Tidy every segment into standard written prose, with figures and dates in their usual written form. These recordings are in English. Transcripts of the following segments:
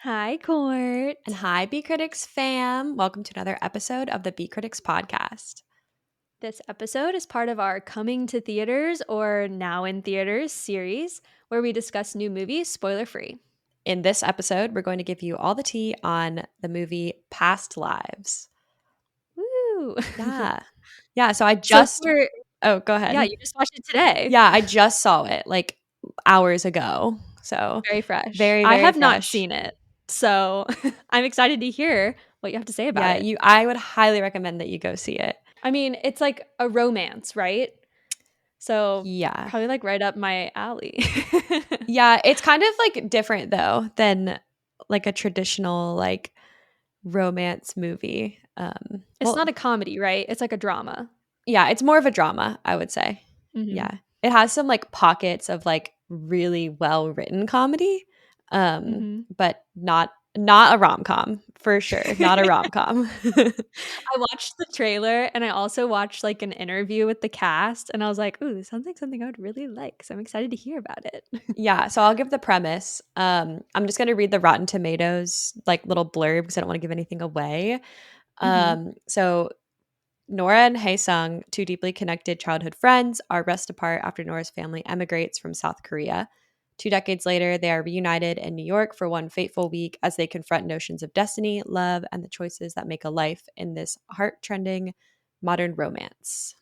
Hi, Court. And hi, Be Critics fam. Welcome to another episode of the Be Critics podcast. This episode is part of our Coming to Theaters or Now in Theaters series where we discuss new movies spoiler free. In this episode, we're going to give you all the tea on the movie Past Lives. Woo! Yeah, so I So just Oh, go ahead. yeah, you just watched it today. Yeah, I just saw it like hours ago. So Very fresh. very, I very have not fresh. seen it. So I'm excited to hear what you have to say about it. I would highly recommend that you go see it. I mean, it's like a romance, right? So Yeah. probably like right up my alley. Yeah, it's kind of like different though than like a traditional like romance movie. It's not a comedy, right? It's like a drama. Yeah, it's more of a drama, I would say. Mm-hmm. Yeah. It has some like pockets of like really well written comedy. Mm-hmm. But not a rom-com for sure. Not a rom-com. I watched the trailer and I also watched like an interview with the cast and I was like, ooh, this sounds like something I would really like. So I'm excited to hear about it. Yeah, so I'll give the premise. I'm just gonna read the Rotten Tomatoes like little blurb because I don't want to give anything away. Mm-hmm. So Nora and Hae-sung, two deeply connected childhood friends, are wrest apart after Nora's family emigrates from South Korea. 2 decades later, they are reunited in New York for one fateful week as they confront notions of destiny, love, and the choices that make a life in this heart-trending modern romance.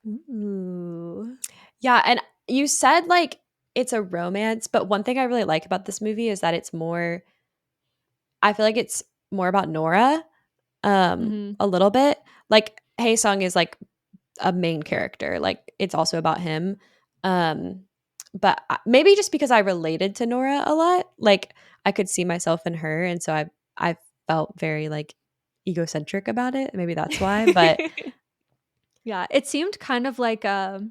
Ooh. Yeah, and you said like it's a romance, but one thing I really like about this movie is that I feel like it's more about Nora Mm-hmm. a little bit. Like Hae-sung is like a main character. Like it's also about him. Um, but maybe just because I related to Nora a lot, like I could see myself in her, and so I felt very like egocentric about it. Maybe that's why. But Yeah, it seemed kind of like there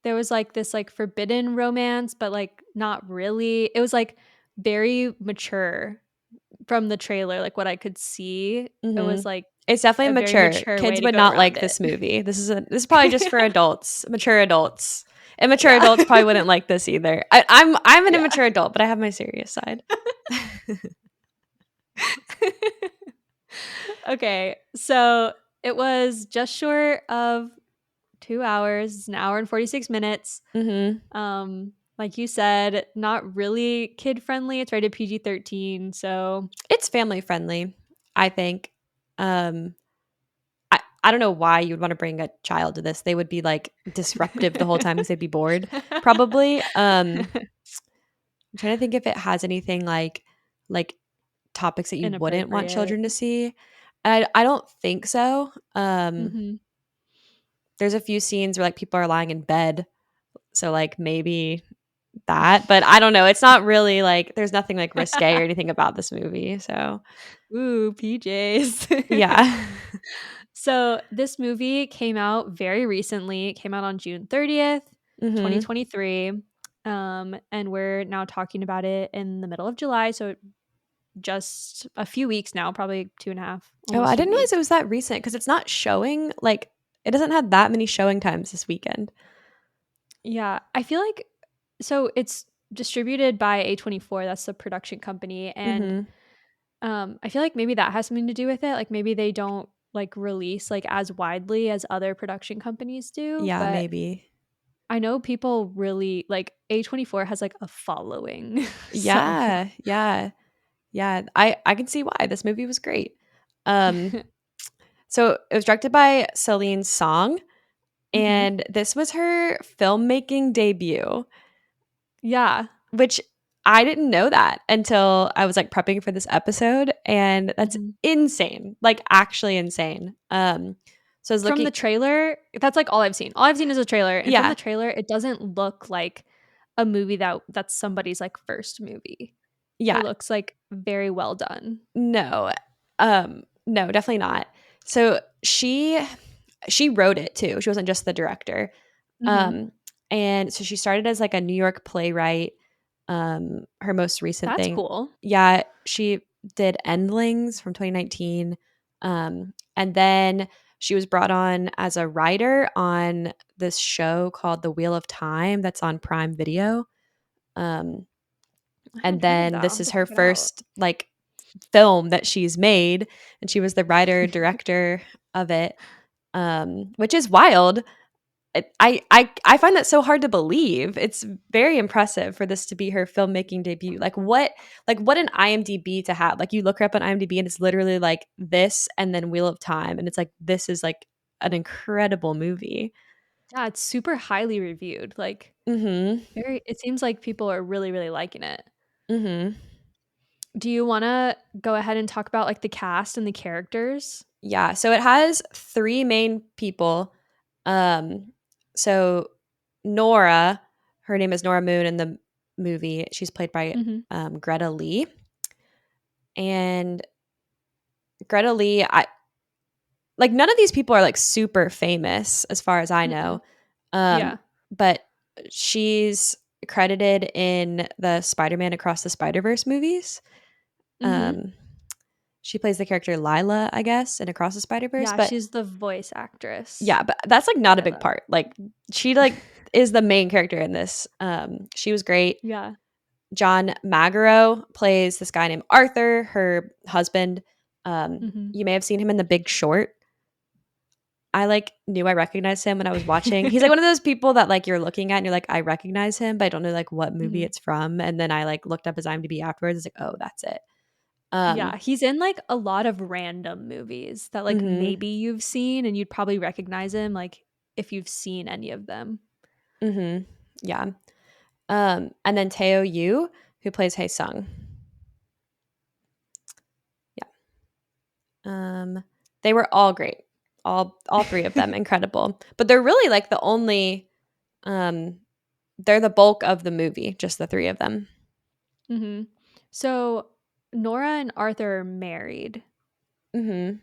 was like this like forbidden romance, but like not really. It was like very mature from the trailer, like what I could see. It was mhm. like It's definitely a very mature. mature way Kids to would go not around like it. this movie. This is probably just for adults, mature adults. Immature Yeah. adults probably wouldn't like this either. I'm an Yeah. immature adult, but I have my serious side. Okay, so it was just short of 2 hours. It's an hour and 46 minutes. hmm Like you said, not really kid friendly. It's rated PG-13, so It's family friendly, I think. Um, I don't know why you would want to bring a child to this. They would be like disruptive the whole time because they'd be bored, probably. I'm trying to think if it has anything like topics that you wouldn't want inappropriate. children to see. I don't think so. Mhm. There's a few scenes where like people are lying in bed, so like maybe that, but I don't know. It's not really like there's nothing like risque or anything about this movie. So Ooh, PJs. yeah. So this movie came out very recently. It came out on June 30th, hmm 2023. And we're now talking about it in the middle of July. So just a few weeks now, probably 2.5, Oh, I almost 2 didn't realize weeks. it was that recent because it's not showing like it doesn't have that many showing times this weekend. Yeah, I feel like so it's distributed by A24, that's the production company, and hmm I feel like maybe that has something to do with it. Like maybe they don't like release like as widely as other production companies do, Yeah, but maybe. I know people really like A24 has like a following. So Yeah, yeah, yeah. I can see why this movie was great. Um, so it was directed by Celine Song, Mhm. and this was her filmmaking debut, Yeah. which I didn't know that until I was like prepping for this episode, and that's Mhm. insane, like actually insane. So I was From looking, the trailer, that's like all I've seen. All I've seen is a trailer, and from yeah, the trailer, it doesn't look like a movie that's somebody's like first movie. It yeah, looks like very well done. no, no, definitely not. So she wrote it too. She wasn't just the director. Mhm. Um, and so she started as like a New York playwright. Her most recent That's thing, cool. yeah, she did Endlings from 2019. And then she was brought on as a writer on this show called The Wheel of Time that's on Prime Video. Um, I And haven't heard of then that. I'll this have is to her check it out. first like film that she's made, and she was the writer director of it, which is wild. I find that so hard to believe. It's very impressive for this to be her filmmaking debut. Like what an IMDb to have. Like you look her up on IMDb and it's literally like this and then Wheel of Time, and it's like this is like an incredible movie. Yeah, it's super highly reviewed. Like Mhm. very it seems like people are really, really liking it. Mhm. Do you wanna go ahead and talk about like the cast and the characters? Yeah, so it has 3 main people. Um so Nora, her name is Nora Moon in the movie. She's played by Mhm. Greta Lee. And Greta Lee, I like none of these people are like super famous as far as I Mm-mm. know. Um, Yeah. but she's credited in the Spider-Man Across the Spider-Verse movies. Mhm. Um, she plays the character Lila, I guess, in Across the Spider-Verse. Yeah, But she's the voice actress yeah, but that's like for not a big Lila. part. Like she like is the main character in this. She was great. Yeah. John Magaro plays this guy named Arthur, her husband. Mhm. You may have seen him in The Big Short. I like knew I recognized him when I was watching. He's like one of those people that like you're looking at and you're like, I recognize him, but I don't know like what movie Mhm. it's from. And then I like looked up his IMDb afterwards. It's like, oh, that's it. Yeah, Um, he's in, like, a lot of random movies that, like, mm-hmm, maybe you've seen and you'd probably recognize him, like, if you've seen any of them. mm-hmm, yeah. And then Teo Yu, who plays Hae Sung. Yeah. They were all great. All 3 of them incredible. But they're really like the only um they're the bulk of the movie, just the 3 of them. Mhm. So, Nora and Arthur are married, Mm-hmm.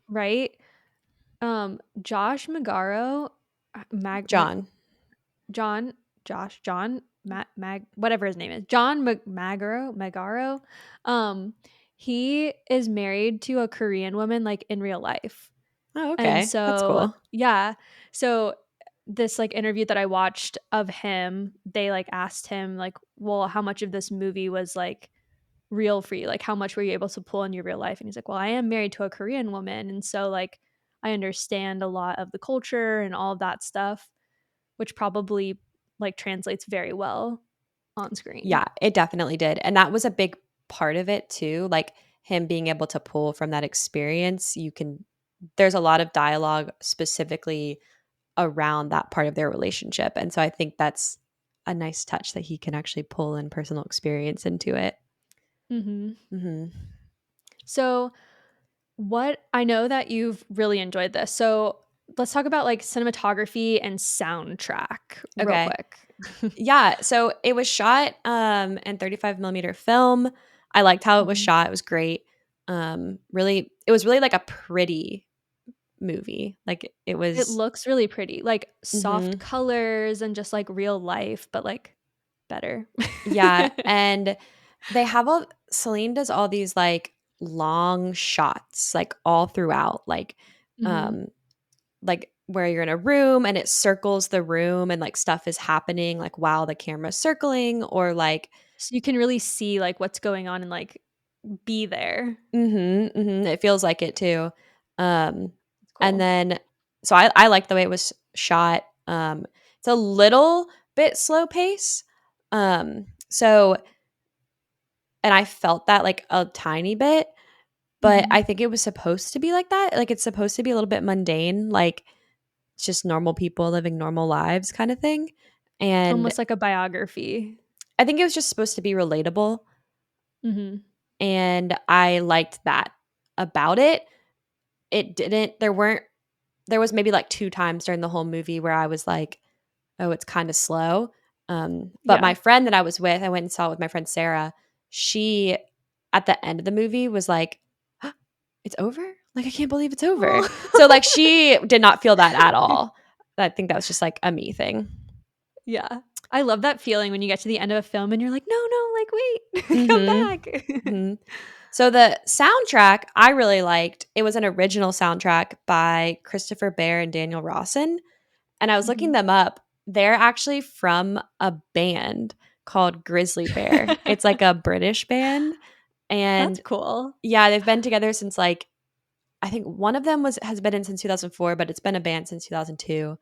right? Josh Magaro, John. John, John, whatever his name is, John Magaro, um, he is married to a Korean woman, like, in real life. Oh, And okay. That's so cool. yeah. So this, like, interview that I watched of him, they, like, asked him, like, "Well, how much of this movie was, like, real for you? Like, how much were you able to pull in your real life?" And he's like, "Well, I am married to a Korean woman, and so, like, I understand a lot of the culture and all of that stuff," which probably, like, translates very well on screen. Yeah, it definitely did. And that was a big part of it too. Like him being able to pull from that experience, there's a lot of dialogue specifically around that part of their relationship. And so I think that's a nice touch that he can actually pull in personal experience into it. Mhm. Hmm. So what I know that you've really enjoyed this. So let's talk about like cinematography and soundtrack real Okay. quick. Yeah. So it was shot in 35 millimeter film. I liked how it was Mhm. shot. It was great. Really, it was really like a pretty movie. Like it It was. looks really pretty, like soft Mhm. colors and just like real life, but like better. Yeah, and they have all Celine does all these, like, long shots, like, all throughout, Mhm. um, like, where you're in a room and it circles the room and, like, stuff is happening, like, while the camera's circling or, like So you can really see like what's going on and like be there. mhm, mhm, it feels like it too. Um, It's and cool. then so I like the way it was shot. It's a little bit slow pace. So and I felt that, like, a tiny bit. But Mhm. I think it was supposed to be like that. Like, it's supposed to be a little bit mundane, like, it's just normal people living normal lives kinda thing, and Almost like a biography. I think it was just supposed to be relatable, Mhm. and I liked that about it. It didn't there was maybe, like, 2 times during the whole movie where I was like, "Oh, it's kinda slow." But Yeah. my friend that I was with, I went and saw it with my friend Sarah, she, at the end of the movie, was like, "It's over? Like, I can't believe it's over." So, like, Oh. she did not feel that at all. I think that was just, like, a me thing. Yeah. I love that feeling when you get to the end of a film and you're like, "No, no, like, wait, come Mhm. back." Mhm. So, the soundtrack I really liked. It was an original soundtrack by Christopher Bear and Daniel Rawson, and I was looking Mhm. them up. They're actually from a band called Grizzly Bear. It's like a British band, That's and cool. yeah, they've been together since like I think one of them has been in since 2004, but it's been a band since 2002.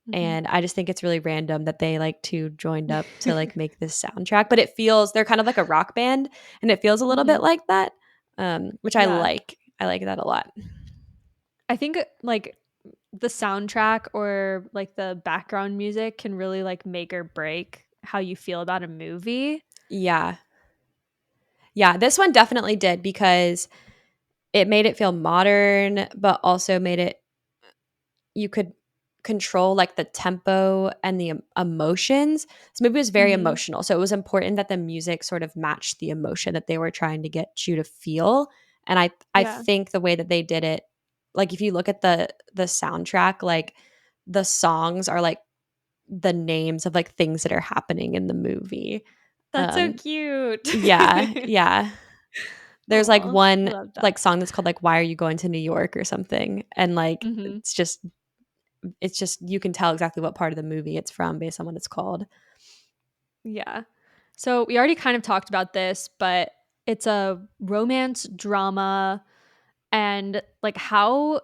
Mhm. And I just think it's really random that they like two joined up to like make this soundtrack. But it feels they're kind of like a rock band, and it feels a little bit Mhm. like that, which I Yeah. like. I like that a lot. I think, like, the soundtrack or, like, the background music can really, like, make or break how you feel about a movie. Yeah, yeah. This one definitely did because it made it feel modern, but also made it you could control like the tempo and the emotions. This movie was very Mhm. emotional, so it was important that the music sort of matched the emotion that they were trying to get you to feel. And I Yeah. think the way that they did it, like if you look at the soundtrack, like the songs are like the names of like things that are happening in the movie. That's so Um, cute. yeah, yeah. There's like Aw, I one love that. like song that's called like "Why Are You Going to New York" or something, and like Mhm. it's just you can tell exactly what part of the movie it's from based on what it's called. Yeah. So we already kind of talked about this, but it's a romance drama, and like how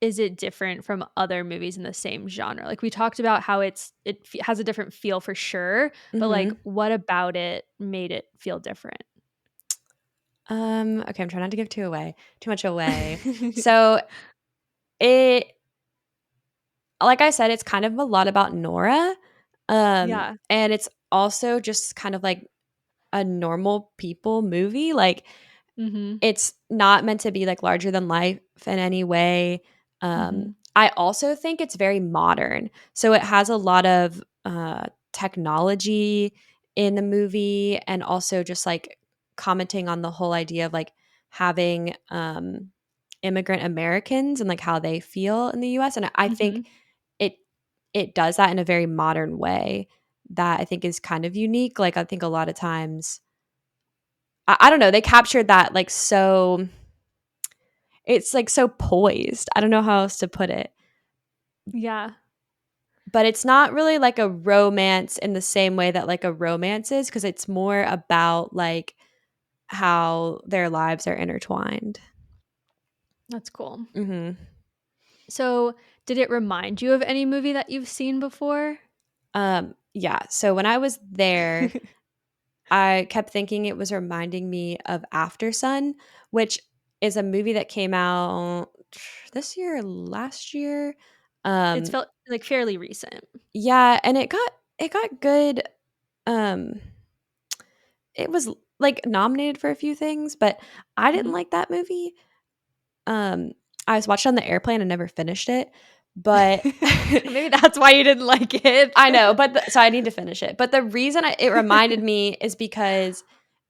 is it different from other movies in the same genre? Like we talked about how has a different feel for sure, but like Mhm. what about it made it feel different? Okay, I'm trying not to give too much away. So it like I said, it's kind of a lot about Nora. Yeah. And it's also just kind of like a normal people movie. Like Mhm. it's not meant to be like larger than life in any way. Mhm. I also think it's very modern. So it has a lot of technology in the movie and also just like commenting on the whole idea of like having immigrant Americans and like how they feel in the US. And I think Mhm. it it does that in a very modern way that I think is kind of unique. Like I think a lot of times I don't know, they captured that like so it's like so poised. I don't know how else to put it. Yeah. But it's not really like a romance in the same way that like a romance is because it's more about like how their lives are intertwined. That's cool. Mhm. So, did it remind you of any movie that you've seen before? Yeah, so when I was there, I kept thinking it was reminding me of After Sun, which is a movie that came out this year or last year. It's Um, felt like fairly recent. yeah, and it got good. Um, it was like nominated for a few things, but I didn't Mhm. like that movie. Um, I was watching on the airplane and never finished it, but Maybe that's why you didn't like it. I know, but so I need to finish it. But the reason it reminded me is because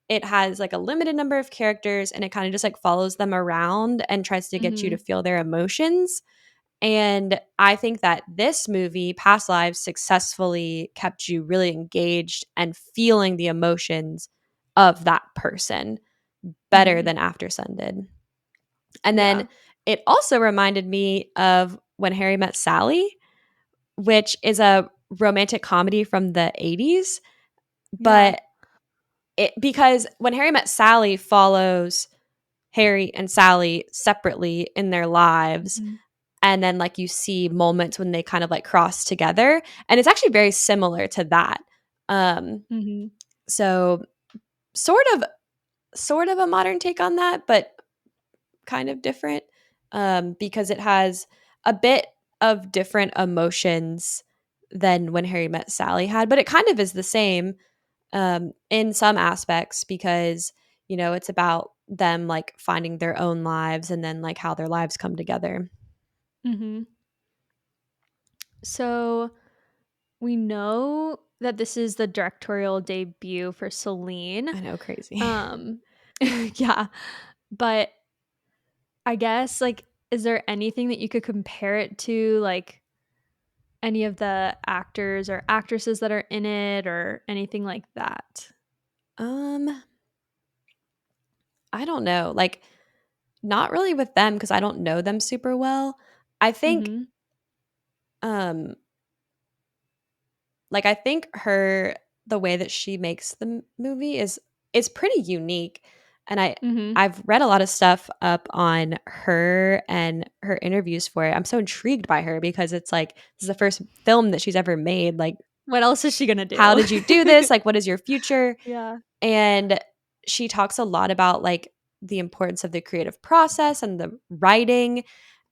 it has like a limited number of characters and it kind of just like follows them around and tries to get you to Mhm. feel their emotions. And I think that this movie, Past Lives, successfully kept you really engaged and feeling the emotions of that person better Mhm. than After Sun did. And then Yeah. it also reminded me of When Harry Met Sally, which is a romantic comedy from the 80s. Yeah. But because When Harry Met Sally follows Harry and Sally separately in their lives. Mhm. And then, like, you see moments when they kind of like cross together. And it's actually very similar to that. Um, Mhm. so, sort of, sort of a modern take on that, but kind of different because it has a bit of different emotions than When Harry Met Sally had, but it kind of is the same in some aspects because it's about them like finding their own lives and then like how their lives come together. Mhm. So, we know that this is the directorial debut for Celine. I know, crazy. Um, yeah, but I guess, like, is there anything that you could compare it to, like, any of the actors or actresses that are in it or anything like that? um I don't know, like not really with them because I don't know them super well. I think Mhm. um like I think her the way that she makes the movie is pretty unique. And Mhm. I've read a lot of stuff up on her and her interviews for it. I'm so intrigued by her because it's like this is the first film that she's ever made. Like, What else is she gonna how do? did you do this? Like, what is your future? Yeah. And she talks a lot about like the importance of the creative process and the writing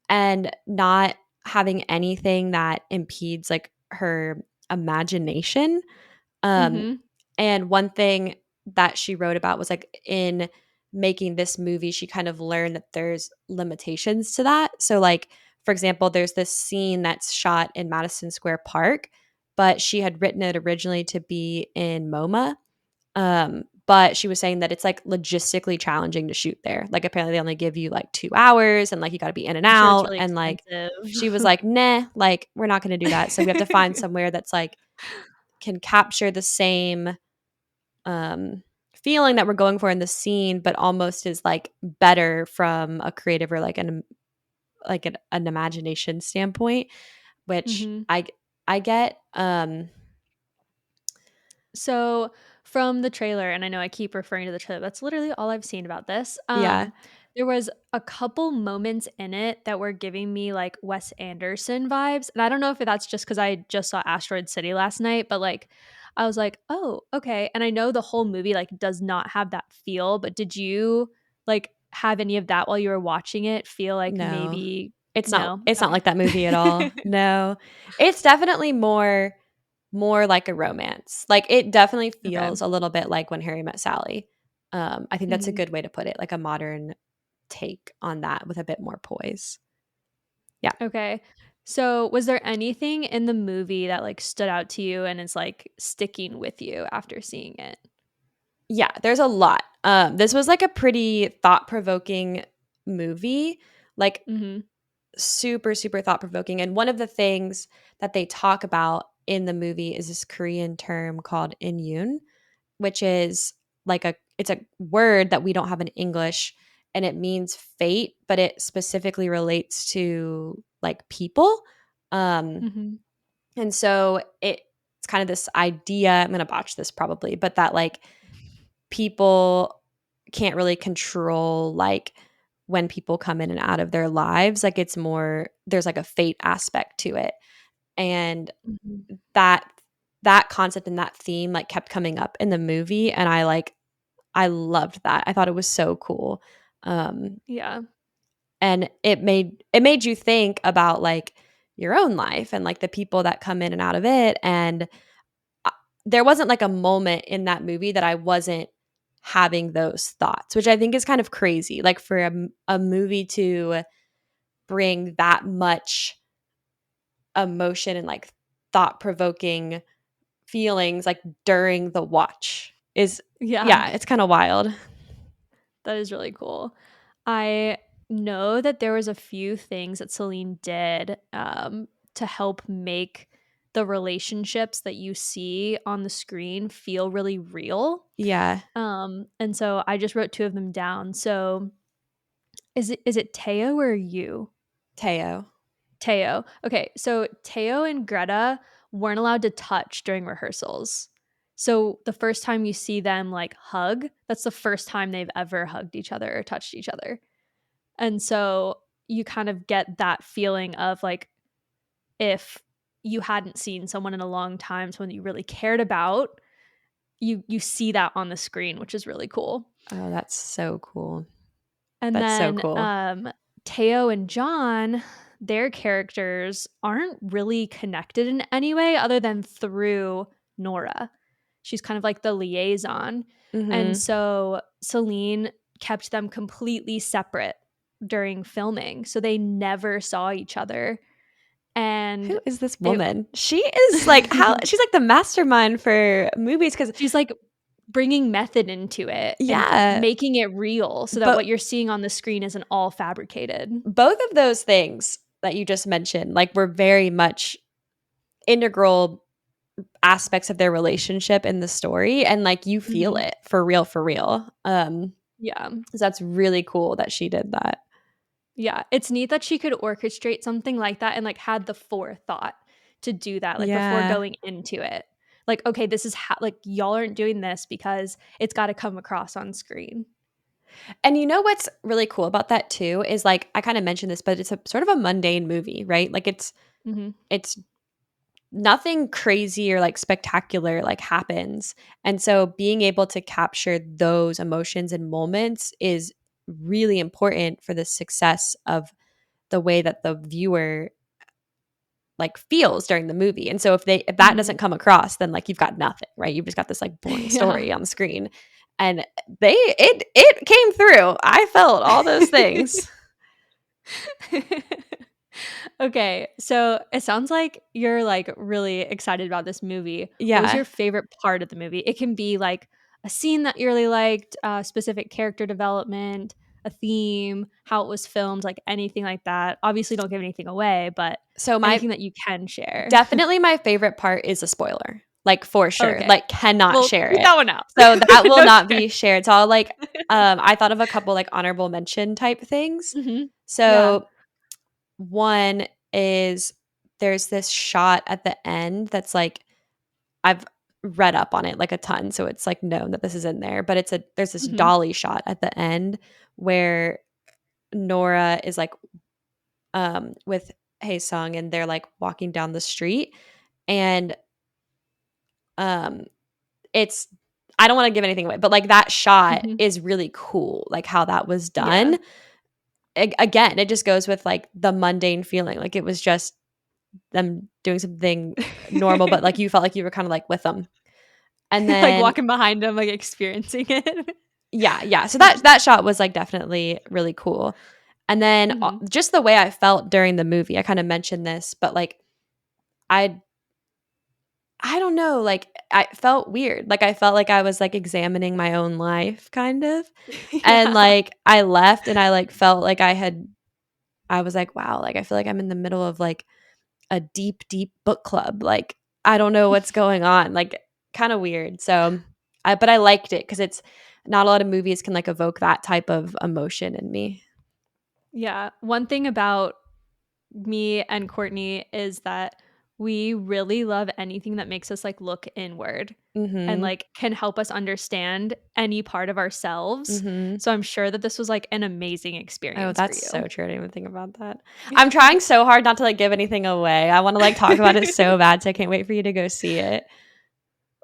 and not having anything that impedes like her imagination. Um, Mhm. and one thing that she wrote about was like in making this movie, she kind of learned that there's limitations to that. So, like, for example, there's this scene that's shot in Madison Square Park, but she had written it originally to be in MoMA. But she was saying that it's like logistically challenging to shoot there. Like apparently they only give you like 2 hours and like you got to be in and I'm sure it's out. really And like expensive. she was like, nah, like we're not going to do that. So we have to find somewhere that's like can capture the same um, feeling that we're going for in the scene, but almost is like better from a creative or like an imagination standpoint, which Mhm. I get. So, from the trailer, and I know I keep referring to the trailer, that's literally all I've seen about this. Yeah, There was a couple moments in it that were giving me like Wes Anderson vibes. And I don't know if that's just because I just saw Asteroid City last night, but like I was like, oh, okay. And I know the whole movie like does not have that feel, but did you like have any of that while you were watching it? Feel like no. maybe It's not no? it's not Okay. like that movie at all. No. It's definitely more like a romance. Like it definitely Okay. feels a little bit like When Harry Met Sally. I think that's a Mhm. good way to put it, like a modern take on that with a bit more poise. Yeah. Okay. So, was there anything in the movie that like stood out to you and is like sticking with you after seeing it? Yeah, there's a lot. This was like a pretty thought-provoking movie, like Mhm. super, super thought-provoking. And one of the things that they talk about in the movie is this Korean term called inyun, which is like it's a word that we don't have in English and it means fate, but it specifically relates to like people. Um, Mhm. and so it's kind of this idea, I'm going to botch this probably, but that like people can't really control like when people come in and out of their lives. Like it's more, there's like a fate aspect to it. And Mhm. that that concept and that theme like kept coming up in the movie and I loved that. I thought it was so cool. Um, Yeah. and it made you think about like your own life and like the people that come in and out of it. And uh, there wasn't like a moment in that movie that I wasn't having those thoughts, which I think is kind of crazy. Like for a movie to bring that much emotion and like thought provoking feelings like during the watch is Yeah. yeah, it's kind of wild. That is really cool. I know that there was a few things that Celine did to help make the relationships that you see on the screen feel really real. Yeah, And so I just wrote two of them down. So is it Teo or you? Teo. Teo. Okay, so Teo and Greta weren't allowed to touch during rehearsals. So the first time you see them like hug, that's the first time they've ever hugged each other or touched each other. And so you kind of get that feeling of like if you hadn't seen someone in a long time, someone that you really cared about, you see that on the screen, which is really cool. Oh, that's so cool. And That's so then cool. Teo and John, their characters aren't really connected in any way other than through Nora. She's kind of like the liaison. And Mhm. so Celine kept them completely separate during filming. So they never saw each other. Who And is this it woman? She is like how she's like the mastermind for movies cuz she's like bringing method into it and yeah, making it real so that what but you're seeing on the screen isn't all fabricated. both of those things that you just mentioned like were very much integral aspects of their relationship in the story and like you feel Mhm. it for real for real. Yeah. So that's really cool that she did that. Yeah, it's neat that she could orchestrate something like that and, like, had the forethought to do that, like, before Yeah. going into it. like, okay, this is how, like, y'all aren't doing this because it's got to come across on screen. And you know what's really cool about that too is like I kind of mentioned this, but it's a sort of a mundane movie, right? Like Mm-hmm. it's nothing crazy or like spectacular like happens. And so being able to capture those emotions and moments is really important for the success of the way that the viewer like feels during the movie. And so if that Mm-hmm. doesn't come across, then like you've got nothing, right? You've just got this like boring Yeah. story on the screen. And it came through. I felt all those things. Okay, so it sounds like you're like really excited about this movie. What was Yeah. your favorite part of the movie? It can be like a scene that you really liked, specific character development, a theme, how it was filmed, like anything like that. Obviously, don't give anything away, but So my anything that you can share. definitely my favorite part is a spoiler. Like for sure. Okay, Like cannot well, share keep it. that one out. So that will No not share. be shared. So I'll like I thought of a couple like honorable mention type things. Hmm. Yeah. So one is there's this shot at the end that's like I've read up on it like a ton, so it's like known that this is in there, but there's this Hmm. dolly shot at the end where Nora is like with Hae Sung and they're like walking down the street and um it's I don't want to give anything away, but like that shot Hmm. is really cool, like how that was Yeah. done. Again, it just goes with like the mundane feeling. Like it was just them doing something normal, but like you felt like you were kind of like with them. And Like then walking behind them, like experiencing it. yeah, yeah. So that shot was like definitely really cool. And then Hmm. just the way I felt during the movie, I kind of mentioned this, but like I I don't know, like I felt weird. Like I felt like I was like examining my own life kind of. And Yeah. like I left and I like felt like I was like, wow, like I feel like I'm in the middle of like a deep, deep book club. Like I don't know what's going on. Like kind of weird. So but I liked it because it's not a lot of movies can like evoke that type of emotion in me. Yeah. One thing about me and Courtney is that we really love anything that makes us like look inward and Mhm. like can help us understand any part of ourselves. Mhm. So I'm sure that this was like an amazing Oh, experience for that's so you. true. I didn't even think about that. I'm trying so hard not to like give anything away. I want to like talk about it so bad, so I can't wait for you to go see it.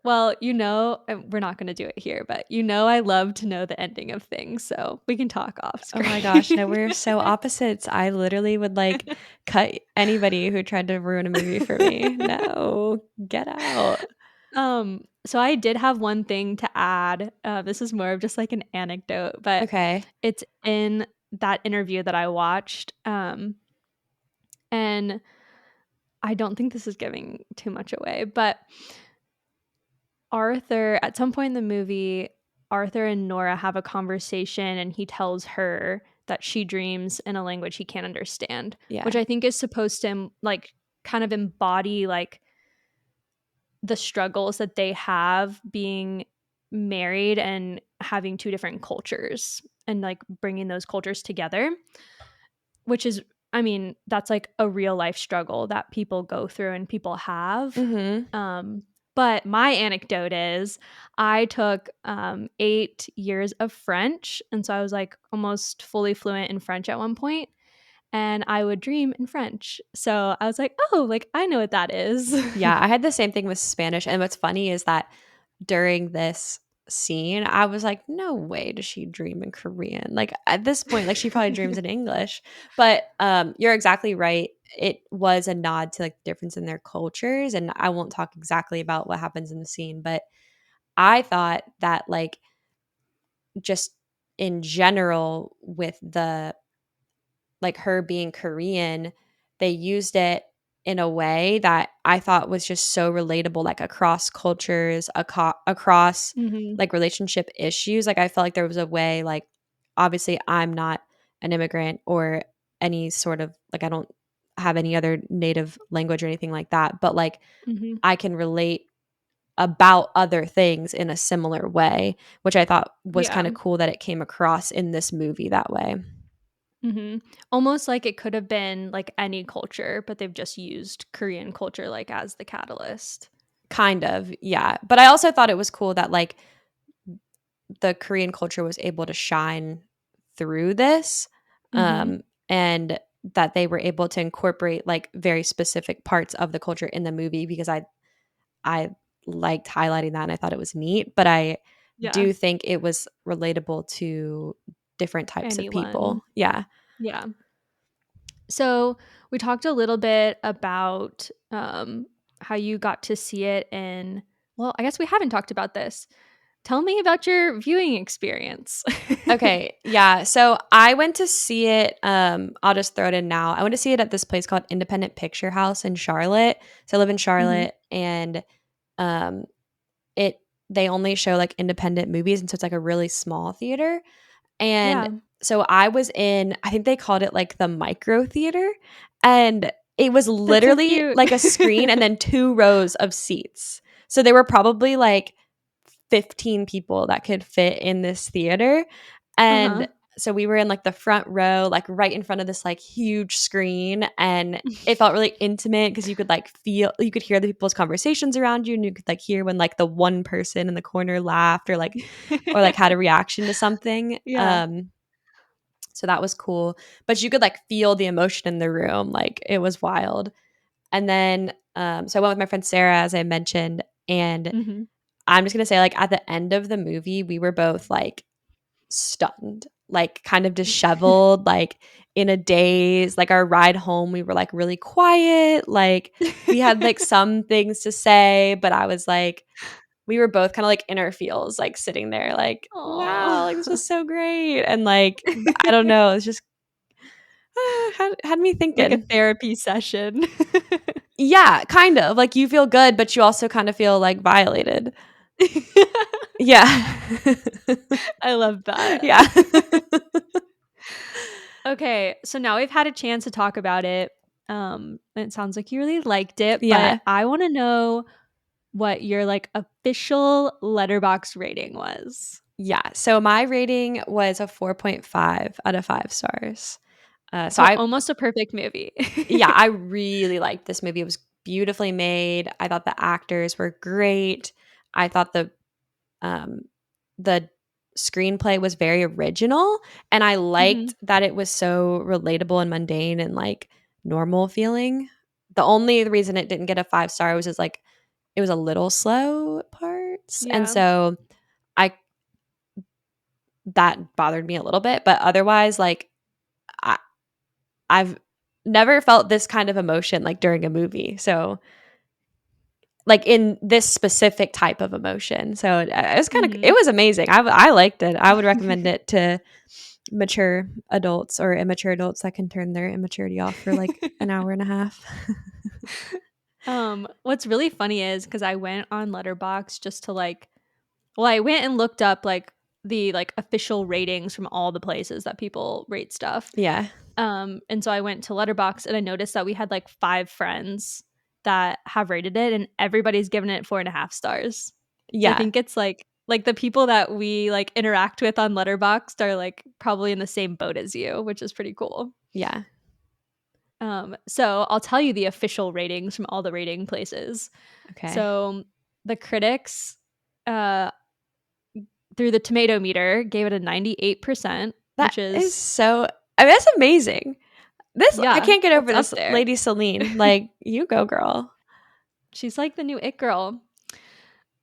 Well, we're not going to do it here, but I love to know the ending of things. So we can talk off Oh my screen. gosh, no, we're so opposites. I literally would like cut anybody who tried to ruin a movie for me. No, get out. So I did have one thing to add. This is more of just like an anecdote, but Okay. it's in that interview that I watched. And I don't think this is giving too much away, but Arthur, at some point in the movie, Arthur and Nora have a conversation and he tells her that she dreams in a language he can't understand, which Yeah. I think is supposed to like kind of embody like the struggles that they have being married and having two different cultures and like bringing those cultures together, which is, I mean, that's like a real life struggle that people go through and people have. Mhm. Um, but my anecdote is I took 8 years of French. And so I was like almost fully fluent in French at one point, and I would dream in French. So I was like, oh, like I know what that is. Yeah, I had the same thing with Spanish. And what's funny is that during this scene, I was like, no way does she dream in Korean. Like at this point, like she probably dreams in English. But you're exactly right. It was a nod to like the difference in their cultures. And I won't talk exactly about what happens in the scene, but I thought that like just in general with the like her being Korean, they used it in a way that I thought was just so relatable, like across cultures, across Hmm. like relationship issues. Like I felt like there was a way, like obviously I'm not an immigrant or any sort of like I don't have any other native language or anything like that, but like Hmm. I can relate about other things in a similar way, which I thought was Yeah. kind of cool that it came across in this movie that way. Hmm. Almost like it could have been like any culture, but they've just used Korean culture like as the catalyst. Kind of, yeah. But I also thought it was cool that like the Korean culture was able to shine through this, Mhm. and that they were able to incorporate like very specific parts of the culture in the movie because I liked highlighting that and I thought it was neat. But I Yeah. do think it was relatable to different types of Anyone. people. Yeah. Yeah. So, we talked a little bit about, how you got to see it in well, I guess we haven't talked about this. Tell me about your viewing experience. Okay, yeah. So I went to see it. I'll just throw it in now. I went to see it at this place called Independent Picture House in Charlotte. So I live in Mhm. Charlotte, and um, it they only show like independent movies, and so it's like a really small theater. And Yeah. so I was in, I think they called it like the micro theater, and it was That's so literally cute. like a screen and then two rows of seats. So there were probably like 15 people that could fit in this theater. Uh-huh. And so we were in like the front row, like right in front of this like huge screen. And it felt really intimate because you could like feel, you could hear the people's conversations around you, and you could like hear when like the one person in the corner laughed or like had a reaction to something. Yeah. So that was cool. But you could like feel the emotion in the room. Like it was wild. And then, so I went with my friend Sarah, as I mentioned. And Mhm. I'm just going to say, like, at the end of the movie, we were both like stunned, like kind of disheveled, like in a daze. Like our ride home, we were like really quiet. Like we had like some things to say, but I was like, we were both kind of like in our feels, like sitting there, like, wow, like this Aw. was so great. And like, I don't know, it's just had me Like a thinking. therapy session. Yeah, kind of. Like you feel good, but you also kind of feel like violated. Yeah. I love that. Yeah. Okay, so now we've had a chance to talk about it. It sounds like you really liked it, but Yeah. I wanna know what your, like, official letterbox rating was. Yeah. So my rating was a 4.5 out of 5 stars. So So I, almost a perfect movie. yeah, I really liked this movie. It was beautifully made. I thought the actors were great. I thought um, the screenplay was very original, and I liked Mhm. that it was so relatable and mundane and like normal feeling. The only reason it didn't get a 5 star was just like it was a little slow at parts, and Yeah. so I that bothered me a little bit. But otherwise, like I, I've never felt this kind of emotion like during a movie. So like in this specific type of emotion. So it was kind of it Mhm. was amazing. I liked it. I would recommend it to mature adults or immature adults that can turn their immaturity off for like an hour and a half. What's really funny is because I went on Letterbox just to like well, I went and looked up like the like official ratings from all the places that people rate stuff. Yeah. And so I went to Letterbox and I noticed that we had like 5 friends that have rated it and everybody's given it 4.5 stars. So I Yeah. think it's like the people that we like interact with on Letterboxd are like probably in the same boat as you, which is pretty cool. Yeah. So I'll tell you the official ratings from all the rating places. Okay. So the critics, uh, through the tomato meter, gave it a 98%, That which is is so I mean, that's amazing. This I yeah, can't get that's over up this there. lady Celine. Like, you go girl. She's like the new it girl.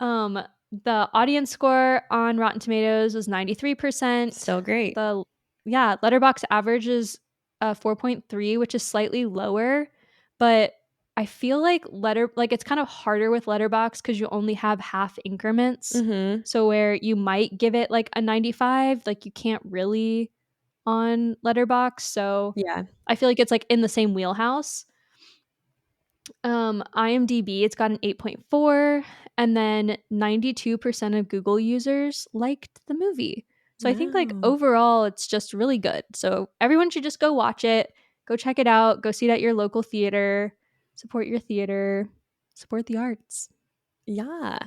Um, the audience score on Rotten Tomatoes was 93%. Still great. The yeah, Letterbox average is 4.3, which is slightly lower, but I feel like it's kind of harder with Letterbox because you only have half increments. Mhm. So where you might give it like a 95, like you can't really on Letterbox. So Yeah. I feel like it's like in the same wheelhouse. IMDb, it's got an 8.4, and then 92% of Google users liked the movie. So I think like Wow. overall it's just really good. So everyone should just go watch it, go check it out, go see it at your local theater, support the arts. Yeah.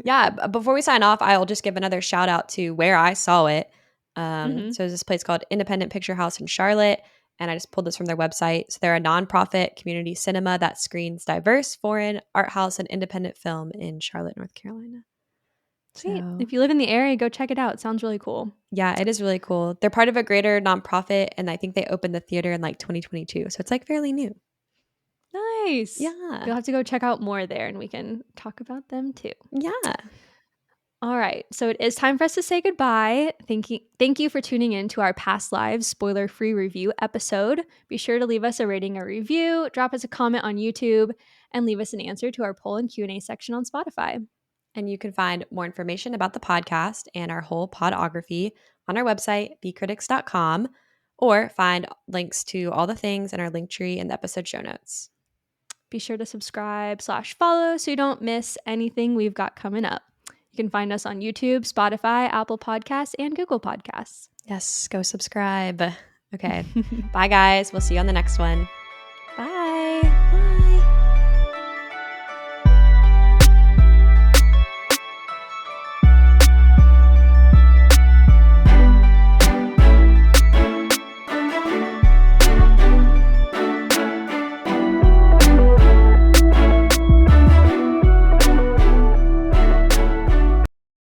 Yeah, before we sign off, I'll just give another shout out to where I saw it. Mhm. So there's this place called Independent Picture House in Charlotte. and I just pulled this from their website. So they're a nonprofit community cinema that screens diverse, foreign, art house, and independent film in Charlotte, North Carolina. Sweet. So, If you live in the area, go check it out. It sounds really cool. yeah, it is really cool. They're part of a greater nonprofit, and I think they opened the theater in like 2022. So it's like fairly new. Nice. Yeah. You'll have to go check out more there and we can talk about them too. Yeah. All right. So it is time for us to say goodbye. Thank you for tuning in to our Past Lives spoiler-free review episode. Be sure to leave us a rating or review, drop us a comment on YouTube, and leave us an answer to our poll and Q&A section on Spotify. And you can find more information about the podcast and our whole podography on our website, bcritics.com, or find links to all the things in our Linktree and the episode show notes. Be sure to subscribe/follow so you don't miss anything we've got coming up. You can find us on YouTube, Spotify, Apple Podcasts, and Google Podcasts. Yes, go subscribe. Okay. Bye, guys. We'll see you on the next one. Bye.